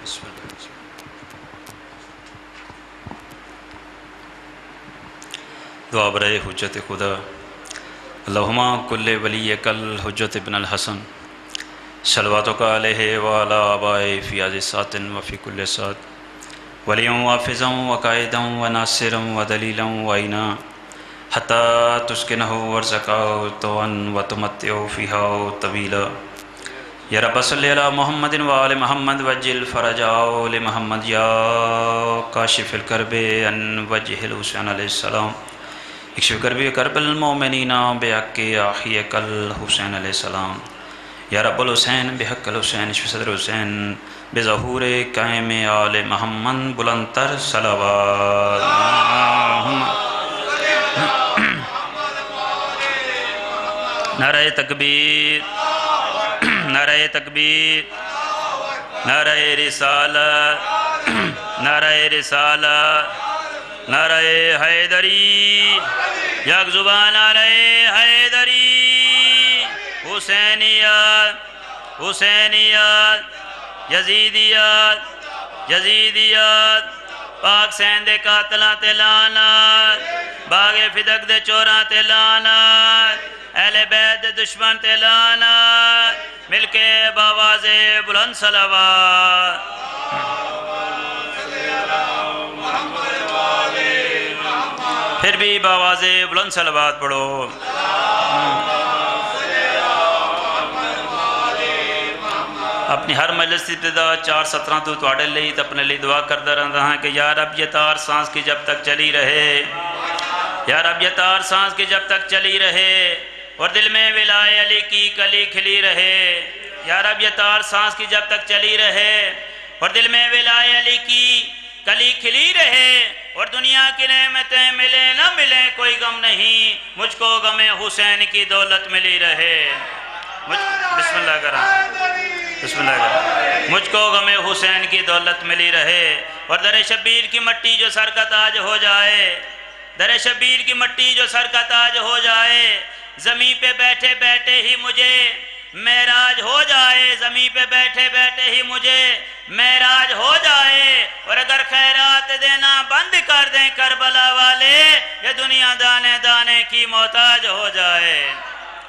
بسم اللہ. دعا برائے حجت خدا. اللہم کل ولی کل حجت ابن الحسن صلواتک علیہ وعلی آبائے فی عز سات وفی کل سات ولیوں وافظا وقائدا وناصرا ودلیلا وعینا حتی تسکنہ ورزقہ طوعا وتمتعہ فیہا طویلا. یا رب صلی علی محمد وآل محمد وجل فرجہ لمحمد یا کاشف الکرب ان وجہ الحسین علیہ السلام اکشف کربی کرب المومنین بحق آخیک الحسین علیہ السلام. یا رب الحسین بحق الحسین اشف صدر حسین بظہور قائم آل محمد بلندتر صلوات. نعرہ تکبیر، نعرہ تکبیر، نعرہ رسالت، نعرہ رسالت، نعرہ حیدری، یک زبان نعرہ حیدری. حسینیت، حسینیت، یزیدیت، یزیدیت، پاک سین دے قاتلاں تے لعنت، باغ فدق دے چوراں تے لعنت، اہل بیت دے دشمن تے لعنت. مل کے باواز بلند صلوات. پھر بھی باواز بلند صلوات پڑھو. اپنی ہر مجلس کی ابتدا 4:17 تو تواڈے لئی تے اپنے لئی دعا کردا رہندا ہاں کہ یا رب یہ تار سانس کی جب تک چلی رہے، یا رب یہ تار سانس کی جب تک چلی رہے اور دل میں ولائے علی کی کلی کھلی رہے. یا رب یہ تار سانس کی جب تک چلی رہے اور دل میں ولائے علی کی کلی کھلی رہے اور دنیا کی نعمتیں ملے نہ ملے کوئی غم نہیں، مجھ کو غم حسین کی دولت ملی رہے. بسم اللہ کرام، بسم اللہ کرام. مجھ کو غم حسین کی دولت ملی رہے اور در شبیر کی مٹی جو سر کا تاج ہو جائے، در شبیر کی مٹی جو سر کا تاج ہو جائے، زمین پہ بیٹھے بیٹھے ہی مجھے معراج ہو جائے، زمین پہ بیٹھے بیٹھے ہی مجھے معراج ہو جائے. اور اگر خیرات دینا بند کر دیں کربلا والے، یہ دنیا دانے دانے کی محتاج ہو جائے،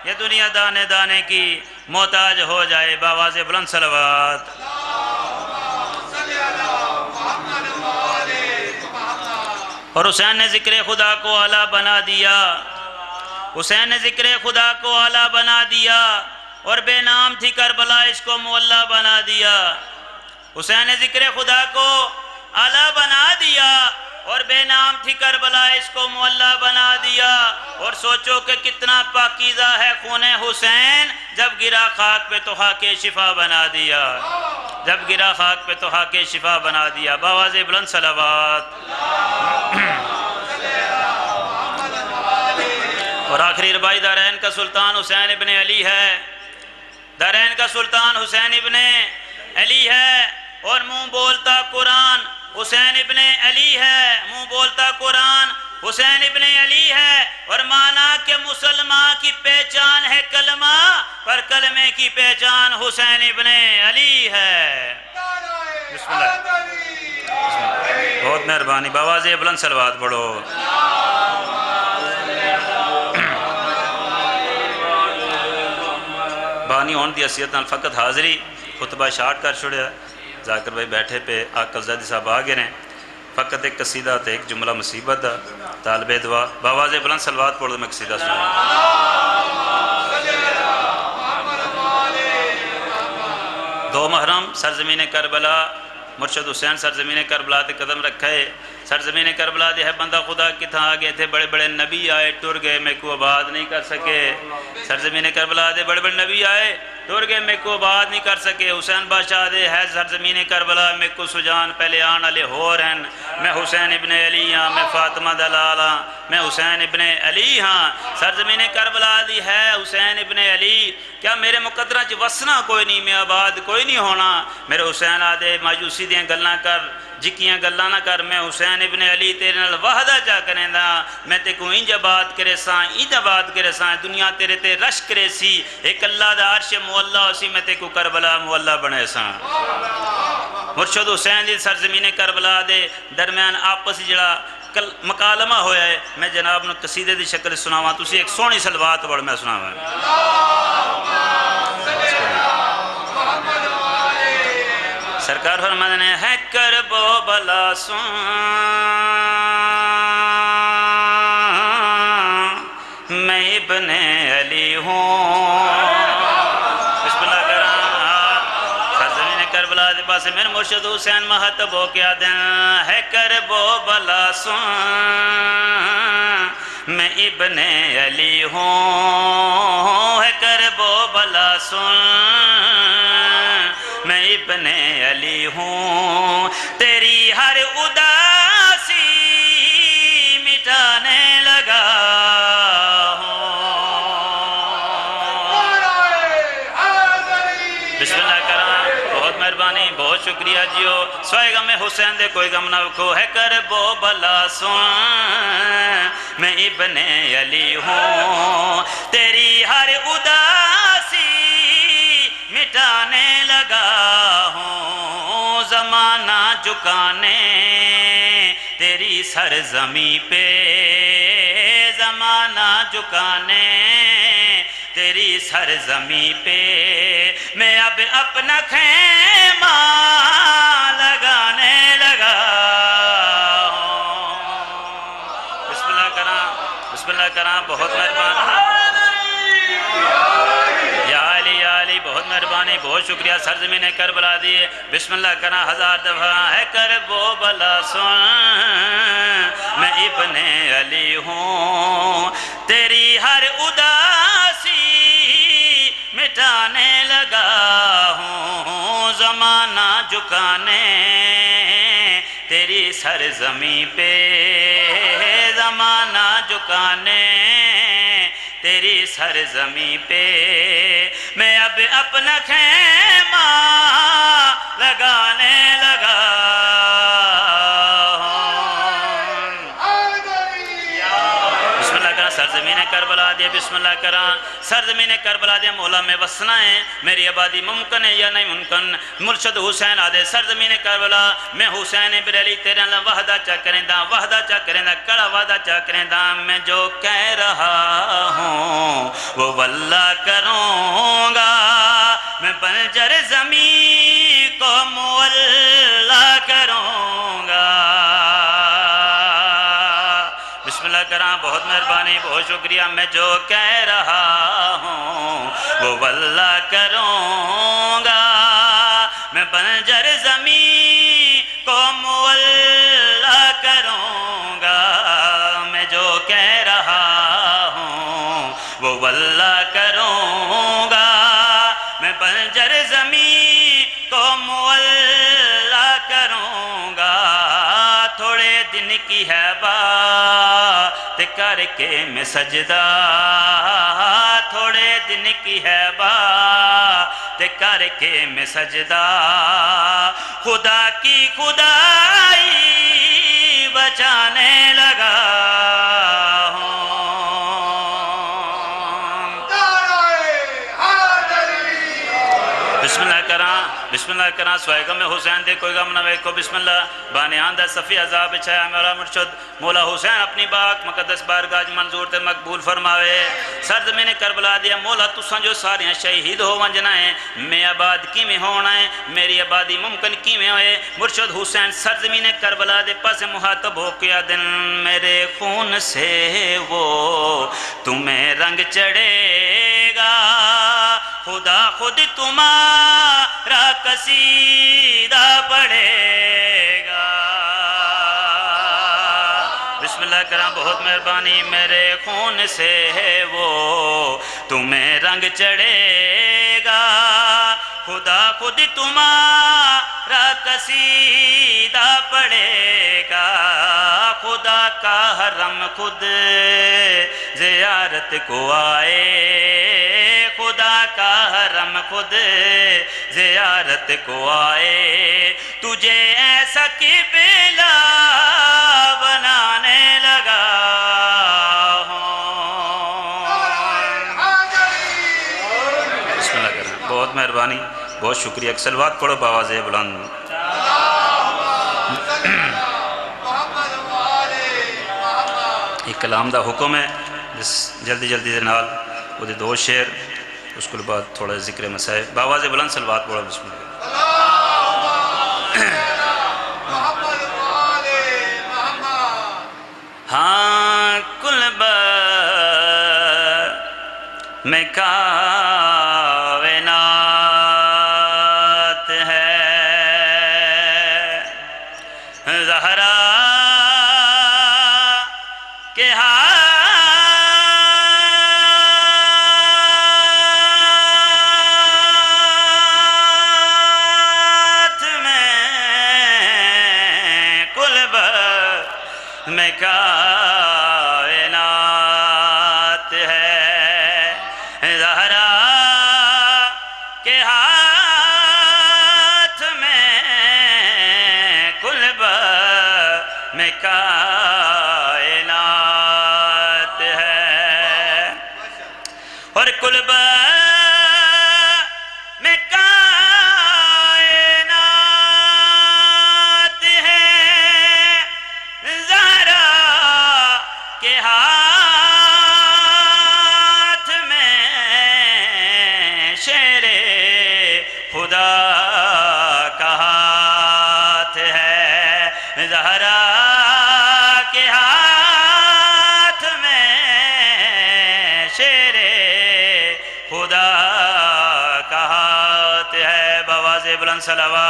یہ دنیا دانے دانے کی محتاج ہو جائے. باواز بلند صلوات. اور حسین نے ذکر خدا کو اعلیٰ بنا دیا، حسین نے ذکر خدا کو اعلیٰ بنا دیا اور بے نام تھی کربلا اس کو معلیٰ بنا دیا. حسین نے ذکر خدا کو اعلیٰ بنا دیا اور بے نام تھی کربلا اس کو معلیٰ بنا دیا. اور سوچو کہ کتنا پاکیزہ ہے خون حسین، جب گرا خاک پہ تو خاک شفا بنا دیا، جب گرا خاک پہ تو خاک شفا بنا دیا. باواز بلند صلوات. اور آخری ربائی دارین کا سلطان حسین ابن علی ہے، دارین کا سلطان حسین ابن علی ہے اور منہ بولتا قرآن حسین ابن علی ہے، منہ بولتا قرآن حسین ابن علی ہے. اور مانا کہ مسلمان کی پہچان ہے کلمہ، پر کلمے کی پہچان حسین ابن علی ہے. بسم اللہ. بہت مہربانی. باواز بلند صلوات پڑھو. بانی ہون دی حیثیت نال فقط حاضری خطبہ شارٹ کر چھوڑیا. ذاکر بھائی بیٹھے پہ آقا زادی صاحب آگے رہیں، فقط ایک قصیدہ تے ایک جملہ مصیبت دا طالب دعا. باواز بلند صلوات پڑھ دو. میں قصیدہ سنا. دو محرم سرزمین کربلا، مرشد حسین سرزمین کربلا تے قدم رکھے. سرزمین کربلا دے ہے بندہ خدا کتھاں آگے تھے، بڑے بڑے نبی آئے ٹر گئے میں کو آباد نہیں کر سکے. سرزمین کربلا دے بڑے بڑے نبی آئے ٹر گئے میں کو آباد نہیں کر سکے. حسین بادشاہ دے ہے سرزمین کربلا میں کو سجان پہلے آن علی ہو رہن. میں حسین ابن علی ہاں، میں فاطمہ دلال ہاں، میں حسین ابن علی ہاں. سرزمین کربلا دی ہے حسین ابن علی. کیا میرے مقدرہ چ وسنا کوئی نہیں، میں آباد کوئی نہیں ہونا. میرے حسین آدھے مایوسی دیاں گلاں کر، جکیاں گلاں نہ کر. میں حسین ابن علی تیرے نال وحدہ چا کریں دا. میں تے کو انج بات کرے ساں، انج بات کرے ساں، دنیا تیرے تے رش کرے سی. ایک اللہ دا عرش مولا سی، میں تے کو کربلا مولا بنے ساں. مرشد حسین دی سرزمین کربلا دے درمیان آپس جڑا مکالمہ ہویا ہے میں جناب نو قصیدے دی شکل سناواں تسی ایک سونی سلوات پڑھ میں سناواں سرکار فرماتے ہیں ہے کرب و بلا سن میں ابن علی ہوں بسم اللہ کرام سرزمین کربلا دے پاس میرے مرشد حسین محتب ہو کیا دیں ہے کرب و بلا سن میں ابن علی ہوں ہے کرب و بلا سن میں ابن علی ہوں تیری ہر اداسی مٹانے لگا بسم اللہ کرام بہت مہربانی بہت شکریہ جیو سوائے غم حسین دے کوئی غم نہ رکھو ہے کرب و بلا سن میں ابن علی ہوں تیری ہر اداسی مٹانے لگا ہوں زمانہ جھکانے تیری سرزمیں پہ زمانہ جھکانے تیری سرزمیں پہ میں اب اپنا خیمہ لگانے لگا ہوں بسم اللہ کرام بہت مہربان یا علی بہت مہربانی بہت شکریہ سرزمین کربلا دیے بسم اللہ کرنا ہزار دفعہ ہے کرب و بلا سن میں ابن علی ہوں تیری ہر اداسی مٹانے لگا ہوں زمانہ جھکانے تیری سرزمیں پہ زمانہ جھکانے تیری سرزمیں پہ میں اب اپنا خیمہ لگانے لگا بسم اللہ کرا سرزمین کربلا دیا بسم اللہ کرا سرزمین کربلا دیا مولا میں وسنا ہے میری آبادی ممکن ہے یا نہیں ممکن مرشد حسین آدھے سرزمین کربلا میں حسین ابن علی تیرے اللہ وحدہ چا کریں دا کڑا وعدہ چا کریں دا میں جو کہہ رہا ہوں وہ واللہ کروں گا میں بنجر زمین کو مولا کروں گا بسم اللہ کرام بہت مہربانی بہت شکریہ میں جو کہہ رہا ہوں وہ واللہ کروں گا میں بنجر زمین کو مولا کروں گا میں جو کہہ رہا ہوں وہ واللہ کروں گا میں بنجر زمین کو مولا کروں گا تھوڑے دن کی ہے بات کر کے میں سجدہ تھوڑے دن کی ہے بات کر کے میں سجدہ خدا کی خدائی بچانے لگا ہوں بسم اللہ کرنا سوائے غم حسین دے کوئی غم نہ ویکھو بسم اللہ بانیان دا صفی عذاب بچایا مولا مرشد مولا حسین اپنی باق مقدس بارگاہ منظور تے مقبول فرماوے سرزمین کربلا دیا مولا تساں جو ساریاں شہید ہو ونجنا ہے میں آباد کی میں ہونا ہے میری آبادی ممکن کی میں ہوئے مرشد حسین سرزمین کربلا دے پاس محاطب ہو کیا دن میرے خون سے وہ تمہیں رنگ چڑھے گا خدا خود تمہارا قصیدہ پڑھے گا بسم اللہ کرام بہت مہربانی میرے خون سے ہے وہ تمہیں رنگ چڑھے گا خدا خود تمہارا قصیدہ پڑھے گا خدا کا حرم خود زیارت کو آئے خدا کا حرم خود زیارت کو آئے تجھے ایسا قبلہ بنانے لگا بہت مہربانی بہت شکریہ ایک سلوات پڑھو بآواز بلند کلام دا حکم ہے جس جلدی جلدی دے نال وہ دے 2 شعر اس کے بعد تھوڑا ذکر مسائل باواز بلند صلوات پڑھو بسم اللہ ہاں کل میں کائنات ہے زہرا کے ہاتھ میں کل میں کائنات ہے زہرا کے ہاتھ میں قلب میں کائنات ہے اور قلب میں کائنات ہے زہرا کے ہاتھ میں شیر خدا کا ہاتھ ہے زہرا کے ہاتھ میں شیر خدا کا ہاتھ ہے بواز بلند صلوات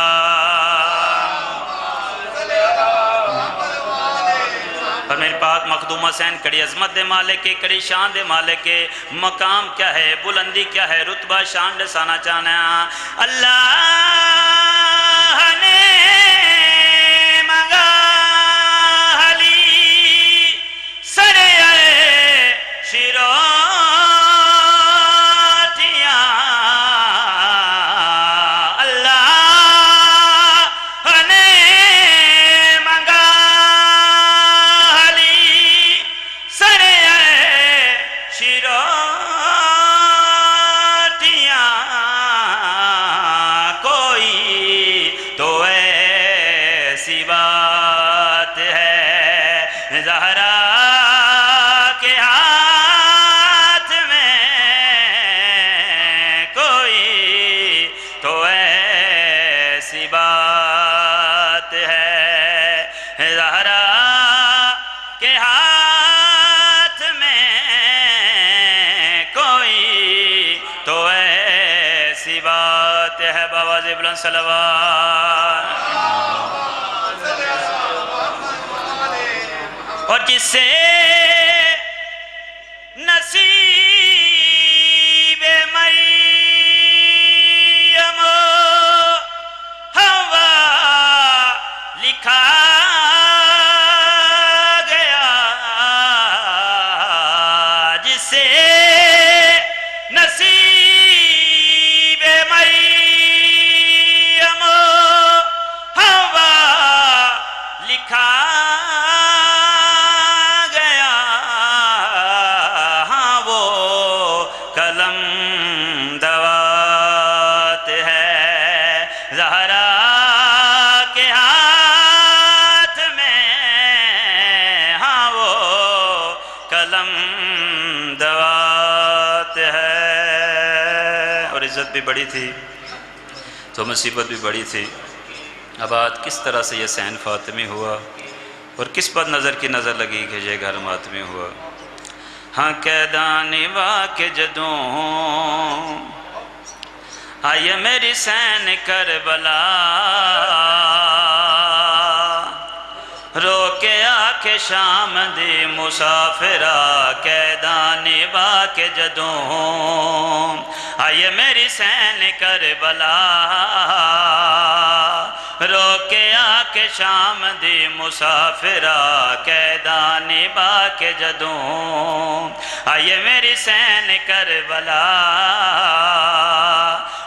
اور میرے پاک مخدوم حسین کڑی عظمت دے مالک کے کڑی شان دے مالک کے مقام کیا ہے بلندی کیا ہے رتبہ شان دے سانا چانا اللہ نے مانگا حلی سرے شیروٹیاں اللہ نے مانگا شیروٹیاں کوئی تو ایسی بات ہے زہرا کے ہاتھ میں کوئی تو ایسی بات ہے زہرا کے ہاتھ میں کوئی تو ایسی بات ہے باواز بلند صلوات اور جس سے نصیب مریم ہوا لکھا گیا جس سے نصیب مریم ہوا لکھا گیا ہاں وہ قلم دوات ہے زہرا کے ہاتھ میں ہاں وہ قلم دوات ہے اور عزت بھی بڑی تھی تو مصیبت بھی بڑی تھی آباد کس طرح سے یہ حسین فاطمی ہوا اور کس پر نظر کی نظر لگی کہ یہ گھر ماتمی ہوا ہاں قیدان واقع جدوں آئیے میری سین کربلا رو کے آکے شام دی مسافرہ قیدان واقع جدوں آئیے میری سین کربلا رو کے آکے شام دی مسافرہ قیدان واقع جدوں آئیے میری سین کربلا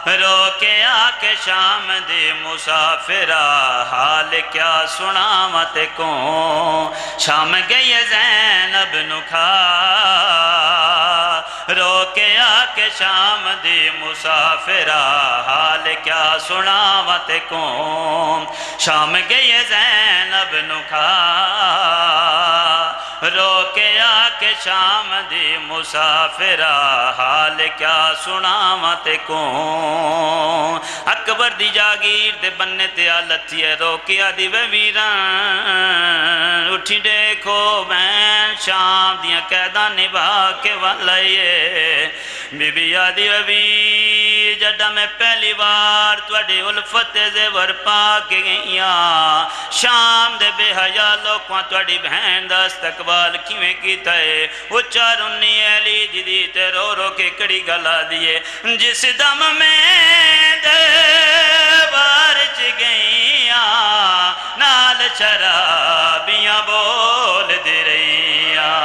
رو کے آکے شام دی مسافرہ حال کیا سناوت کو شام گئی زینب نکھا رو کے آکے شام دی مسافرہ حال کیا سناوت کو شام گئی زینب نکھا رو کے آ کے شام دی مسافرہ حال کیا سناواں تے کون اکبر دی جاگیر دے بننے تے آلتی ہے رو کے آ دی ویران اٹھی دیکھو بین شام دیاں قیداں نبھا کے والائیے بی بی آدھی وی جڈا میں پہلی بار توڑی الفت زیور پا کے گئیاں شام دے بے حیا لوکاں توڑی بہن دا استقبال کیویں کیتا ہے اچھا رنی علی جدی تے رو رو کے کڑی گلا دیے جس دم میں دے بارچ گئیاں نال شرابیاں بول دے رہیاں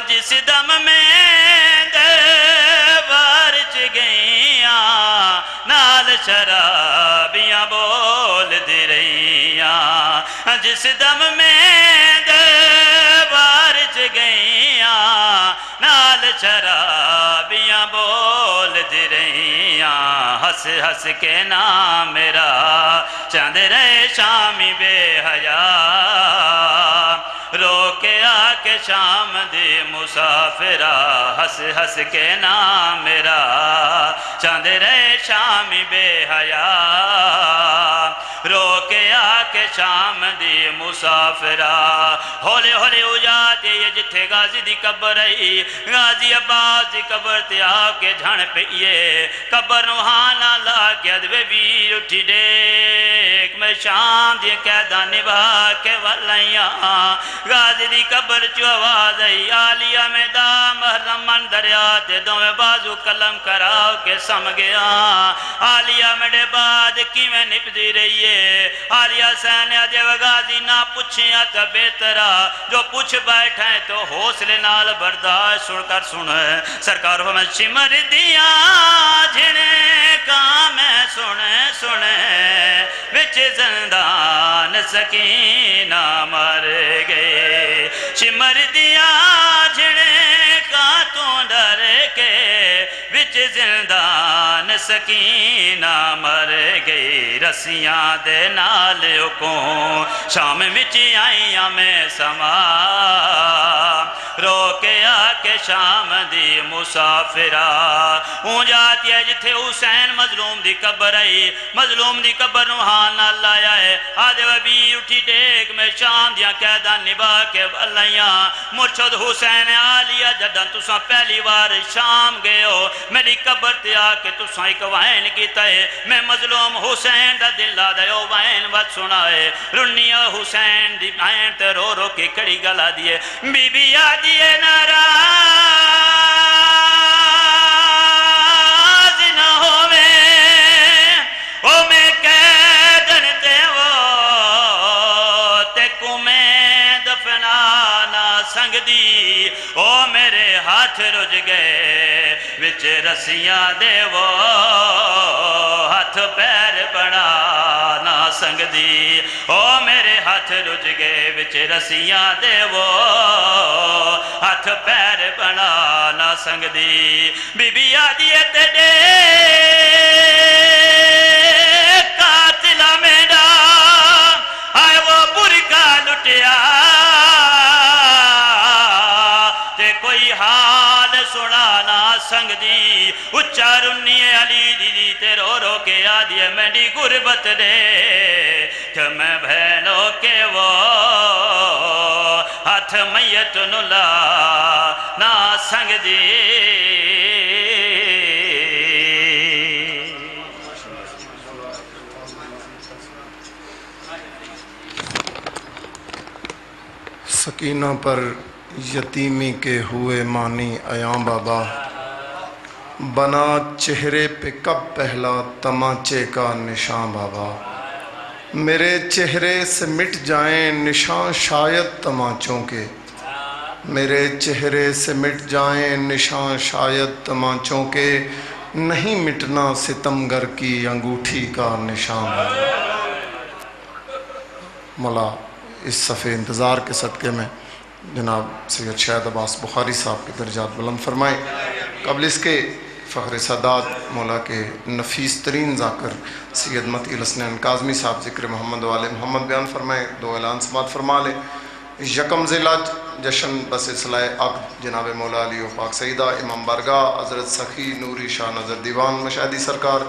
جس دم میں نال شرابیاں بول دی رہیاں جس دم میں دربار چ گئیاں نال شرابیاں بول دی رہیاں ہس ہس کے نام میرا چاند رہے شامی بے حیا رو کے آ کے شام دی مسافرہ ہس ہس کے نام میرا چاند رہے شامی بے حیا رو کے آ کے شام دی مسافرہ ہولے ہولے ہو جاتے یہ جتھے غازی دی قبر رہی غازی عباس دی قبر تے آ کے جھڑ پئیے قبر روحانہ لا کے ادوے بھی اٹھی دیکھ میں شام دی قیدہ نبھا کے والائیاں غازی دی قبر چو آواز آئی آلیہ میں دا محرم من دریا تے دو میں بازو قلم کراؤ کے سم گیا آلیہ میرے بعد کی میں نپدی رہی ہے آلیہ سینے آجے غازی نہ پوچھیں تا بہترا جو پوچھ بیٹھیں تو حوصلے نال برداشت سن کر سنے سرکار ہو میں شمر دیا جھنے کا میں سنے وچ زندان سکینہ مر گئے شمر دیا جھنے کا تو ڈر کے وچ زندان سکینہ مر گئی رسیاں دے نالیوں کو شام وچ آئیاں میں سما رو کے آ کے شام دی مسافرہ اون جاتی ہے جتھے حسین مظلوم دی قبر آئی مظلوم دی قبر روحان اللہ آیا ہے آدھے وبی اٹھی دیکھ میں شام دیا قیدہ نبھا کے والائیاں مرشد حسین آلیہ جدن تساں پہلی بار شام گئے ہو میری قبر تے آ کے تساں ایک وائن کیتا ہے میں مظلوم حسین دا دل آدھے او وائن بات سنا ہے رنی حسین دی وائن تے رو رو کے کڑی گلا دیے بی بی آدھیے ناراض نہ ہوئے او میں قیدن تے وہ تے کو میں دفنانا سنگ دی او میرے ہاتھ رج گئے وچ رسیاں دے وہ ہاتھ پیر بڑھانا سنگ دی او میرے ہاتھ رج گئے وچ رسیاں دے وہ ہاتھ پیر بڑھانا سنگ دی بی بی آدھیے تے دے قاتلہ میرا آئے وہ برکا لٹیا تے کوئی حال سنانا سنگ دی اچھا رنی علی دی تے رو رو کے آدھیے میری غربت دے کہ میں بہنوں کے وہ ہاتھ میت نلا نا سنگ دی سکینہ پر یتیمی کے ہوئے مانی ایاں بابا بنا چہرے پہ کب پہلا تمانچے کا نشان بابا میرے چہرے سے مٹ جائیں نشان شاید تمانچوں کے میرے چہرے سے مٹ جائیں نشان شاید تمانچوں کے نہیں مٹنا ستمگر کی انگوٹھی کا نشان بابا مولا اس صفحے انتظار کے صدقے میں جناب سید شاہد عباس بخاری صاحب کے درجات بلند فرمائیں قبل اس کے فخر سادات مولا کے نفیس ترین ذاکر سید متی الحسنین کاظمی صاحب ذکر محمد والے محمد بیان فرمائیں دو اعلان سماعت فرما لیں یکم ذیلا جشن بسلسلہ عقد جناب مولا علی و پاک سیدہ امام بارگاہ حضرت سخی نوری شاہ نظر دیوان مشاہدی سرکار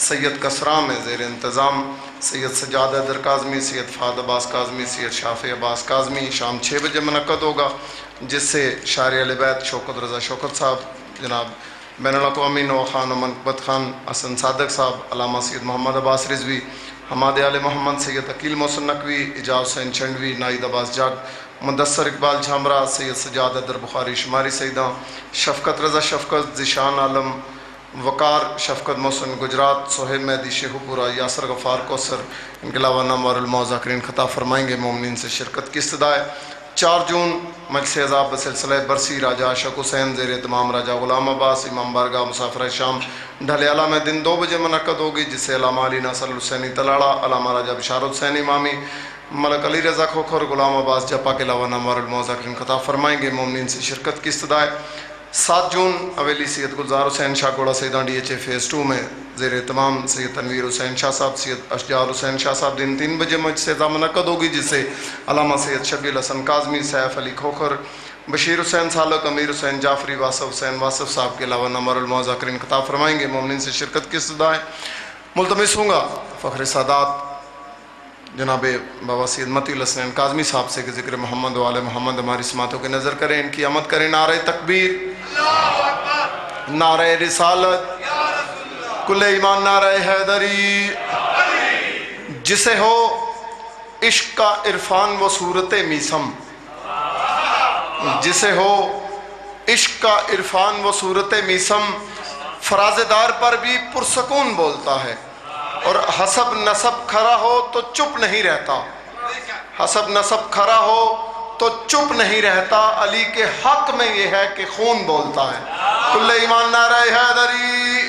سید کسرا میں زیر انتظام سید سجاد حیدر کاظمی، سید فہد عباس کاظمی، سید شافع عباس کاظمی شام 6 بجے منعقد ہوگا، جس سے شاعر اہل بیت شوکت رضا شوکت صاحب، جناب بین الاقوامی نو خان و منقبت خان حسن صادق صاحب، علامہ سید محمد عباس رضوی، حماد آل محمد، سید عقیل محسن نقوی، اعجاز حسین چنڈوی، نائد عباس جاگ، مدثر اقبال جھامرا، سید سجاد حیدر بخاری شماری سیدہ، شفقت رضا شفقت، ذیشان عالم وقار، شفقت محسن گجرات، سہیب مہدی شیخو پورہ، یاسر غفار کوثر، ان کے علاوہ نامور الموذاکرین خطاب فرمائیں گے۔ مومنین سے شرکت کی استدعا ہے۔ 4 جون مجلس عذاب بسلسلہ برسی راجہ عاشق حسین زیر اہتمام راجہ غلام عباس امام بارگاہ مسافر شام ڈھلیالہ میں دن 2 بجے منعقد ہوگی، جس سے علامہ علی ناصر الحسینی تلاڑا، علامہ راجہ بشارت حسین امامی، ملک علی رضا کھوکھر، غلام عباس جپا کے علاوہ نامور الموذاکرین خطاب فرمائیں گے۔ مومنین سے شرکت کی استدعا ہے۔ 7 جون حویلی سید گلزار حسین شاہ گوڑا سیدہ ڈی ایچ اے فیز 2 میں زیر اہتمام سید تنویر حسین شاہ صاحب، سید اشجار حسین شاہ صاحب دن 3 بجے مجلس عظام منعقد ہوگی، جس سے علامہ سید شبیع الحسن کاظمی، سیف علی کھوکھر، بشیر حسین سالک، امیر حسین جعفری، واصف حسین واصف صاحب کے علاوہ نامور الموذاکرین خطاب فرمائیں گے۔ مومنین سے شرکت کی استدعا ہے۔ ملتمس ہوں گا فخر سادات جناب بابا سید متی الحسنین کاظمی صاحب سے کہ ذکر محمد و آل محمد ہماری سماعتوں کے نظر کریں، ان کی آمد کریں۔ نعرہ تکبیر، نعرہ رسالت، کل ایمان، نعرہ حیدری۔ جسے ہو عشق کا عرفان و صورت میسم، جسے ہو عشق کا عرفان و صورت میسم، فراز دار پر بھی پرسکون بولتا ہے، اور حسب نسب کھڑا ہو تو چپ نہیں رہتا، حسب نسب کھڑا ہو تو چپ نہیں رہتا، علی کے حق میں یہ ہے کہ خون بولتا ہے۔ کل ایمان، نعرہ حیدری۔